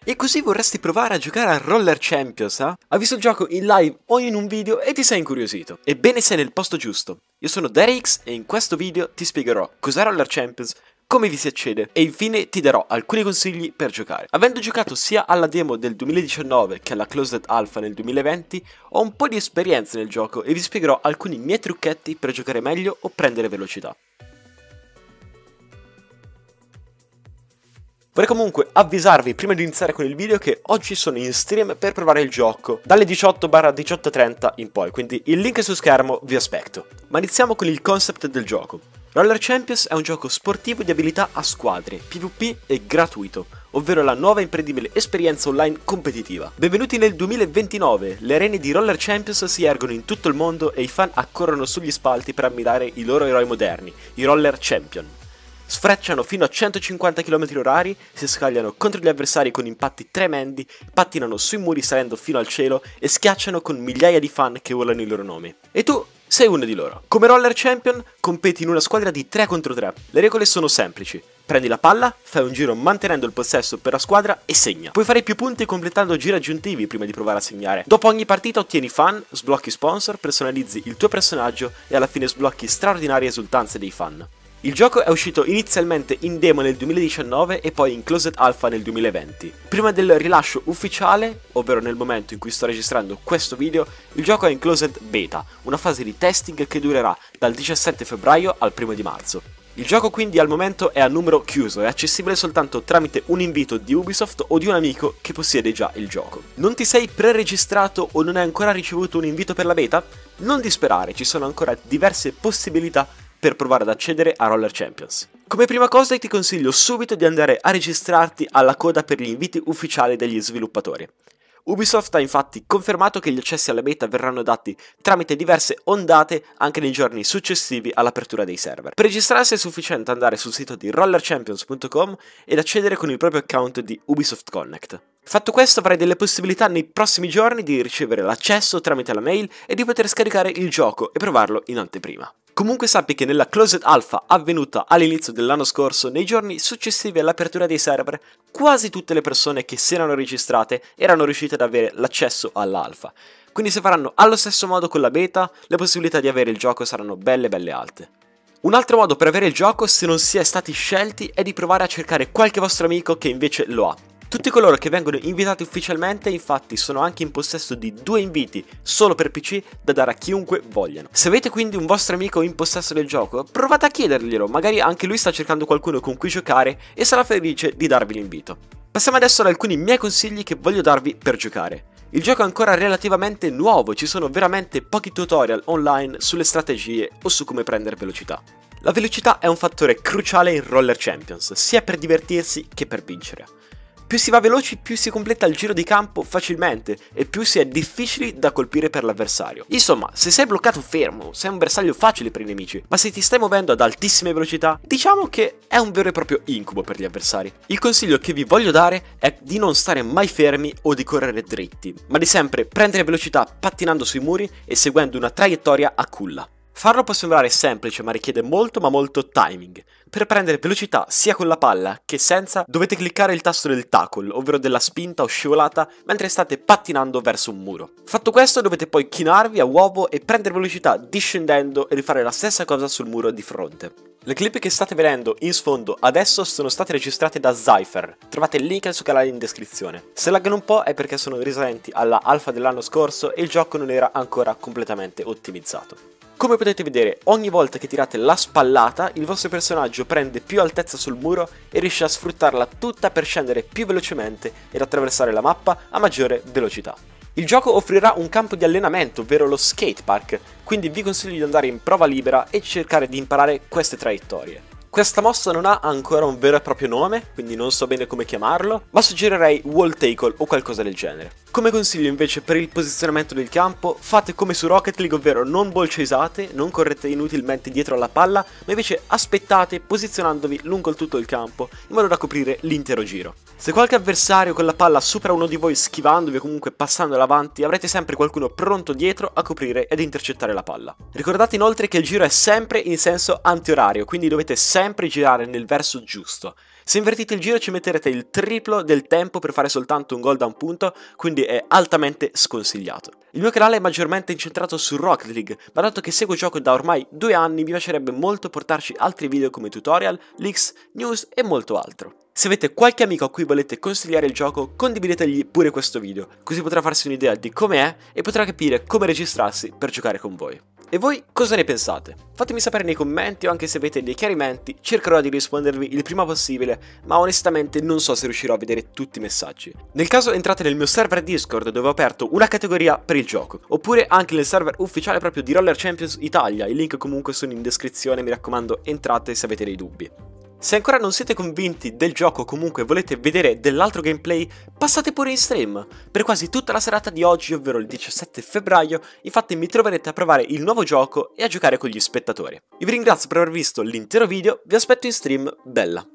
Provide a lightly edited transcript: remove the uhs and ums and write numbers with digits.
E così vorresti provare a giocare a Roller Champions, eh? Hai visto il gioco in live o in un video e ti sei incuriosito? Ebbene sei nel posto giusto. Io sono DareX e in questo video ti spiegherò cos'è Roller Champions, come vi si accede e infine ti darò alcuni consigli per giocare. Avendo giocato sia alla demo del 2019 che alla Closed Alpha nel 2020, ho un po' di esperienza nel gioco e vi spiegherò alcuni miei trucchetti per giocare meglio o prendere velocità. Vorrei comunque avvisarvi prima di iniziare con il video che oggi sono in stream per provare il gioco dalle 18/18:30 in poi, quindi il link su schermo vi aspetto. Ma iniziamo con il concept del gioco. Roller Champions è un gioco sportivo di abilità a squadre, PvP e gratuito, ovvero la nuova imperdibile esperienza online competitiva. Benvenuti nel 2029, le arene di Roller Champions si ergono in tutto il mondo e i fan accorrono sugli spalti per ammirare i loro eroi moderni, i Roller Champion. Sfrecciano fino a 150 km/h, si scagliano contro gli avversari con impatti tremendi, pattinano sui muri salendo fino al cielo e schiacciano con migliaia di fan che urlano i loro nomi. E tu sei uno di loro. Come Roller Champion competi in una squadra di 3 contro 3. Le regole sono semplici. Prendi la palla, fai un giro mantenendo il possesso per la squadra e segna. Puoi fare più punti completando giri aggiuntivi prima di provare a segnare. Dopo ogni partita ottieni fan, sblocchi sponsor, personalizzi il tuo personaggio e alla fine sblocchi straordinarie esultanze dei fan. Il gioco è uscito inizialmente in demo nel 2019 e poi in Closed Alpha nel 2020. Prima del rilascio ufficiale, ovvero nel momento in cui sto registrando questo video, il gioco è in Closed Beta, una fase di testing che durerà dal 17 febbraio al 1 di marzo. Il gioco quindi al momento è a numero chiuso e accessibile soltanto tramite un invito di Ubisoft o di un amico che possiede già il gioco. Non ti sei pre-registrato o non hai ancora ricevuto un invito per la beta? Non disperare, ci sono ancora diverse possibilità per provare ad accedere a Roller Champions. Come prima cosa ti consiglio subito di andare a registrarti alla coda per gli inviti ufficiali degli sviluppatori. Ubisoft ha infatti confermato che gli accessi alla beta verranno dati tramite diverse ondate anche nei giorni successivi all'apertura dei server. Per registrarsi è sufficiente andare sul sito di rollerchampions.com ed accedere con il proprio account di Ubisoft Connect. Fatto questo avrai delle possibilità nei prossimi giorni di ricevere l'accesso tramite la mail e di poter scaricare il gioco e provarlo in anteprima. Comunque sappi che nella Closed Alpha avvenuta all'inizio dell'anno scorso, nei giorni successivi all'apertura dei server, quasi tutte le persone che si erano registrate erano riuscite ad avere l'accesso all'alpha. Quindi se faranno allo stesso modo con la beta, le possibilità di avere il gioco saranno belle alte. Un altro modo per avere il gioco, se non si è stati scelti, è di provare a cercare qualche vostro amico che invece lo ha. Tutti coloro che vengono invitati ufficialmente infatti sono anche in possesso di 2 inviti solo per PC da dare a chiunque vogliano. Se avete quindi un vostro amico in possesso del gioco, provate a chiederglielo, magari anche lui sta cercando qualcuno con cui giocare e sarà felice di darvi l'invito. Passiamo adesso ad alcuni miei consigli che voglio darvi per giocare. Il gioco è ancora relativamente nuovo, ci sono veramente pochi tutorial online sulle strategie o su come prendere velocità. La velocità è un fattore cruciale in Roller Champions, sia per divertirsi che per vincere. Più si va veloci, più si completa il giro di campo facilmente e più si è difficili da colpire per l'avversario. Insomma, se sei bloccato fermo, sei un bersaglio facile per i nemici, ma se ti stai muovendo ad altissime velocità, diciamo che è un vero e proprio incubo per gli avversari. Il consiglio che vi voglio dare è di non stare mai fermi o di correre dritti, ma di sempre prendere velocità pattinando sui muri e seguendo una traiettoria a culla. Farlo può sembrare semplice, ma richiede molto timing. Per prendere velocità sia con la palla che senza, dovete cliccare il tasto del tackle, ovvero della spinta o scivolata, mentre state pattinando verso un muro. Fatto questo dovete poi chinarvi a uovo e prendere velocità discendendo e rifare la stessa cosa sul muro di fronte. Le clip che state vedendo in sfondo adesso sono state registrate da Zypher, trovate il link al suo canale in descrizione. Se laggano un po' è perché sono risalenti alla alfa dell'anno scorso e il gioco non era ancora completamente ottimizzato. Come potete vedere, ogni volta che tirate la spallata, il vostro personaggio prende più altezza sul muro e riesce a sfruttarla tutta per scendere più velocemente ed attraversare la mappa a maggiore velocità. Il gioco offrirà un campo di allenamento, ovvero lo skatepark, quindi vi consiglio di andare in prova libera e cercare di imparare queste traiettorie. Questa mossa non ha ancora un vero e proprio nome, quindi non so bene come chiamarlo, ma suggerirei wall tackle o qualcosa del genere. Come consiglio invece per il posizionamento del campo, fate come su Rocket League, ovvero non bolchesate, non correte inutilmente dietro alla palla, ma invece aspettate posizionandovi lungo tutto il campo, in modo da coprire l'intero giro. Se qualche avversario con la palla supera uno di voi schivandovi o comunque passandola avanti, avrete sempre qualcuno pronto dietro a coprire ed intercettare la palla. Ricordate inoltre che il giro è sempre in senso antiorario, quindi dovete sempre girare nel verso giusto. Se invertite il giro ci metterete il triplo del tempo per fare soltanto un gol da un punto, quindi è altamente sconsigliato. Il mio canale è maggiormente incentrato su Rocket League, ma dato che seguo il gioco da ormai 2 anni mi piacerebbe molto portarci altri video come tutorial, leaks, news e molto altro. Se avete qualche amico a cui volete consigliare il gioco, condividetegli pure questo video, così potrà farsi un'idea di come è e potrà capire come registrarsi per giocare con voi. E voi cosa ne pensate? Fatemi sapere nei commenti o anche se avete dei chiarimenti, cercherò di rispondervi il prima possibile, ma onestamente non so se riuscirò a vedere tutti i messaggi. Nel caso entrate nel mio server Discord dove ho aperto una categoria per il gioco, oppure anche nel server ufficiale proprio di Roller Champions Italia, i link comunque sono in descrizione, mi raccomando entrate se avete dei dubbi. Se ancora non siete convinti del gioco o comunque volete vedere dell'altro gameplay, passate pure in stream. Per quasi tutta la serata di oggi, ovvero il 17 febbraio, infatti mi troverete a provare il nuovo gioco e a giocare con gli spettatori. Io vi ringrazio per aver visto l'intero video, vi aspetto in stream, bella!